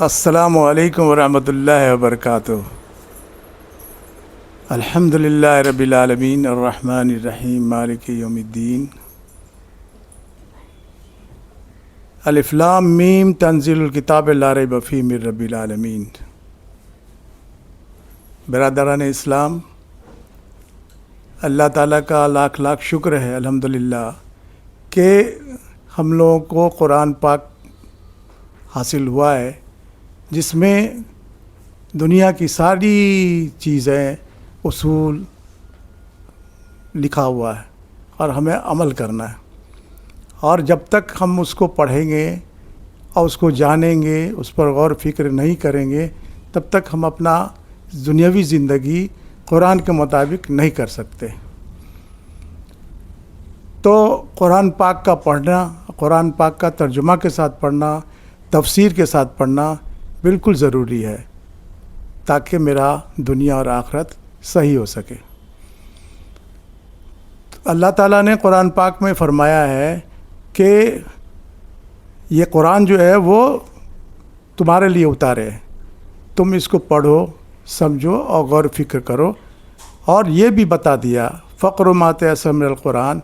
السلام علیکم ورحمۃ اللہ وبرکاتہ۔ الحمد للہ رب العالمین الرحمن الرحیم مالک یوم الدین۔ الف لام میم تنزیل الکتاب لا ریب فیہ من رب العالمین۔ برادران اسلام، اللہ تعالیٰ کا لاکھ لاکھ شکر ہے الحمدللہ کہ ہم لوگوں کو قرآن پاک حاصل ہوا ہے، جس میں دنیا کی ساری چیزیں اصول لکھا ہوا ہے اور ہمیں عمل کرنا ہے۔ اور جب تک ہم اس کو پڑھیں گے اور اس کو جانیں گے، اس پر غور فکر نہیں کریں گے، تب تک ہم اپنا دنیاوی زندگی قرآن کے مطابق نہیں کر سکتے۔ تو قرآن پاک کا پڑھنا، قرآن پاک کا ترجمہ کے ساتھ پڑھنا، تفسیر کے ساتھ پڑھنا بالکل ضروری ہے، تاکہ میرا دنیا اور آخرت صحیح ہو سکے۔ اللہ تعالیٰ نے قرآن پاک میں فرمایا ہے کہ یہ قرآن جو ہے وہ تمہارے لیے اتارے ہے، تم اس کو پڑھو، سمجھو اور غور فکر کرو۔ اور یہ بھی بتا دیا فقر ما تیسر من القرآن،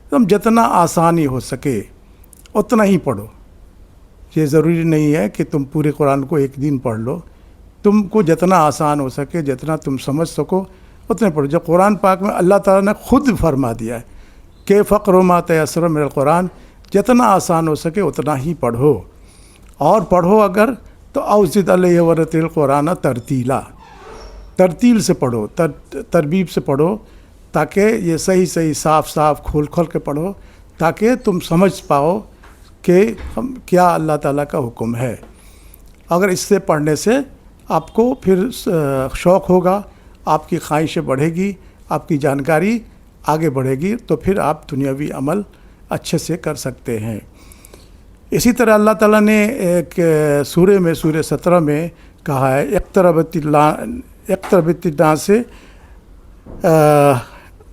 تم جتنا آسانی ہو سکے اتنا ہی پڑھو۔ یہ ضروری نہیں ہے کہ تم پورے قرآن کو ایک دن پڑھ لو، تم کو جتنا آسان ہو سکے، جتنا تم سمجھ سکو اتنے پڑھو۔ جب قرآن پاک میں اللہ تعالیٰ نے خود فرما دیا ہے کہ فقر ما تیسر من القرآن، جتنا آسان ہو سکے اتنا ہی پڑھو، اور پڑھو اگر تو اوزد علیہ ورتل قرآن ترتیلا، ترتیل سے پڑھو، تربیب سے پڑھو، تاکہ یہ صحیح صحیح صاف صاف کھول کھول کے پڑھو، تاکہ تم سمجھ پاؤ کہ کیا اللہ تعالیٰ کا حکم ہے۔ اگر اس سے پڑھنے سے آپ کو پھر شوق ہوگا، آپ کی خواہشیں بڑھے گی، آپ کی جانکاری آگے بڑھے گی، تو پھر آپ دنیاوی عمل اچھے سے کر سکتے ہیں۔ اسی طرح اللہ تعالیٰ نے ایک سورہ 17 میں کہا ہے اقتربت الناس سے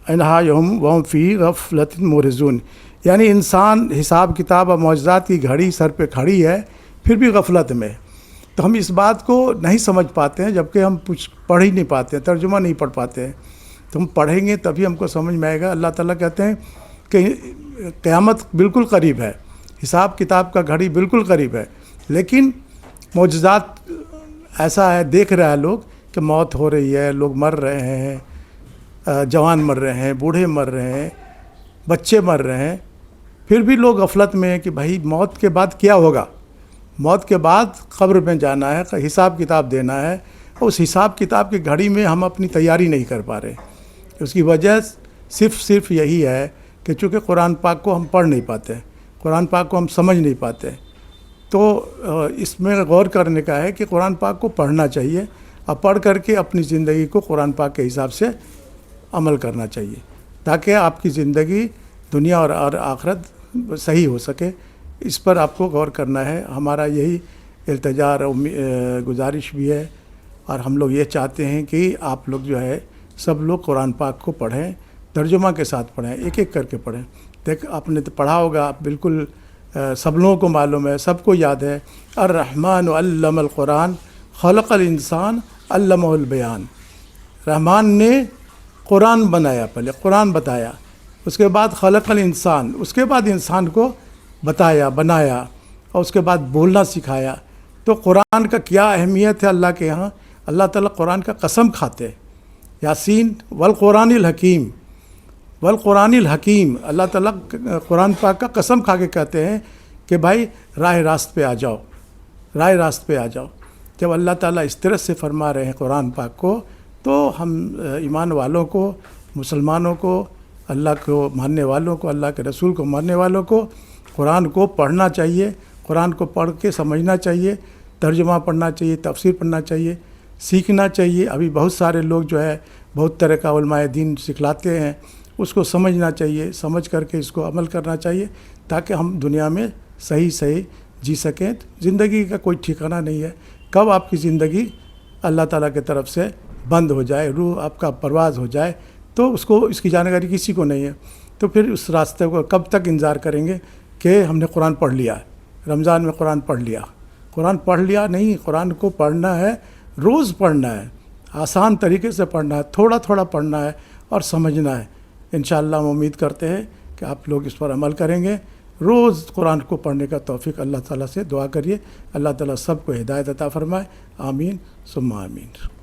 انہاہم وہم فی غفلۃ معرضون، یعنی انسان حساب کتاب اور معجزات کی گھڑی سر پہ کھڑی ہے، پھر بھی غفلت میں۔ تو ہم اس بات کو نہیں سمجھ پاتے ہیں، جبکہ ہم کچھ پڑھ ہی نہیں پاتے ہیں، ترجمہ نہیں پڑھ پاتے ہیں۔ تو ہم پڑھیں گے تبھی ہم کو سمجھ میں آئے گا۔ اللہ تعالیٰ کہتے ہیں کہ قیامت بالکل قریب ہے، حساب کتاب کا گھڑی بالکل قریب ہے، لیکن معجزات ایسا ہے، دیکھ رہا ہے لوگ کہ موت ہو رہی ہے، لوگ مر رہے ہیں، جوان مر رہے ہیں، بوڑھے مر رہے ہیں، بچے مر رہے ہیں، پھر بھی لوگ غفلت میں ہیں کہ بھائی موت کے بعد کیا ہوگا، موت کے بعد قبر میں جانا ہے، حساب کتاب دینا ہے۔ اس حساب کتاب کی گھڑی میں ہم اپنی تیاری نہیں کر پا رہے۔ اس کی وجہ صرف یہی ہے کہ چونکہ قرآن پاک کو ہم پڑھ نہیں پاتے، قرآن پاک کو ہم سمجھ نہیں پاتے۔ تو اس میں غور کرنے کا ہے کہ قرآن پاک کو پڑھنا چاہیے، اور پڑھ کر کے اپنی زندگی کو قرآن پاک کے حساب سے عمل کرنا چاہیے، تاکہ آپ کی زندگی دنیا اور آخرت صحیح ہو سکے۔ اس پر آپ کو غور کرنا ہے۔ ہمارا یہی التجا اور گزارش بھی ہے، اور ہم لوگ یہ چاہتے ہیں کہ آپ لوگ جو ہے سب لوگ قرآن پاک کو پڑھیں، ترجمہ کے ساتھ پڑھیں، ایک ایک کر کے پڑھیں۔ دیکھ آپ نے تو پڑھا ہوگا، بالکل سب لوگوں کو معلوم ہے، سب کو یاد ہے، الرحمن علم القرآن خلق الانسان علمہ البیان۔ رحمان نے قرآن بنایا، پہلے قرآن بتایا، اس کے بعد خلق الانسان، اس کے بعد انسان کو بنایا، اور اس کے بعد بولنا سکھایا۔ تو قرآن کا کیا اہمیت ہے اللہ کے ہاں۔ اللہ تعالیٰ قرآن کا قسم کھاتے، یاسین والقرآن الحکیم، والقرآن الحکیم، اللہ تعالیٰ قرآن پاک کا قسم کھا کے کہتے ہیں کہ بھائی راہ راست پہ آ جاؤ، راہ راست پہ آ جاؤ۔ جب اللہ تعالیٰ اس طرح سے فرما رہے ہیں قرآن پاک کو، تو ہم ایمان والوں کو، مسلمانوں کو، اللہ کو ماننے والوں کو، اللہ کے رسول کو ماننے والوں کو قرآن کو پڑھنا چاہیے، قرآن کو پڑھ کے سمجھنا چاہیے، ترجمہ پڑھنا چاہیے، تفسیر پڑھنا چاہیے، سیکھنا چاہیے۔ ابھی بہت سارے لوگ جو ہے بہت طرح کا علماء دین سکھلاتے ہیں، اس کو سمجھنا چاہیے، سمجھ کر کے اس کو عمل کرنا چاہیے، تاکہ ہم دنیا میں صحیح جی سکیں۔ زندگی کا کوئی ٹھکانہ نہیں ہے، کب آپ کی زندگی اللہ تعالیٰ کی طرف سے بند ہو جائے، روح آپ کا پرواز ہو جائے، تو اس کی جانکاری کسی کو نہیں ہے۔ تو پھر اس راستے کو کب تک انتظار کریں گے کہ ہم نے قرآن پڑھ لیا، رمضان میں قرآن پڑھ لیا، قرآن پڑھ لیا نہیں، قرآن کو پڑھنا ہے، روز پڑھنا ہے، آسان طریقے سے پڑھنا ہے، تھوڑا تھوڑا پڑھنا ہے اور سمجھنا ہے۔ انشاءاللہ ہم امید کرتے ہیں کہ آپ لوگ اس پر عمل کریں گے۔ روز قرآن کو پڑھنے کا توفیق اللہ تعالیٰ سے دعا کریے، اللہ تعالیٰ سب کو ہدایت عطا فرمائے، آمین ثم آمین۔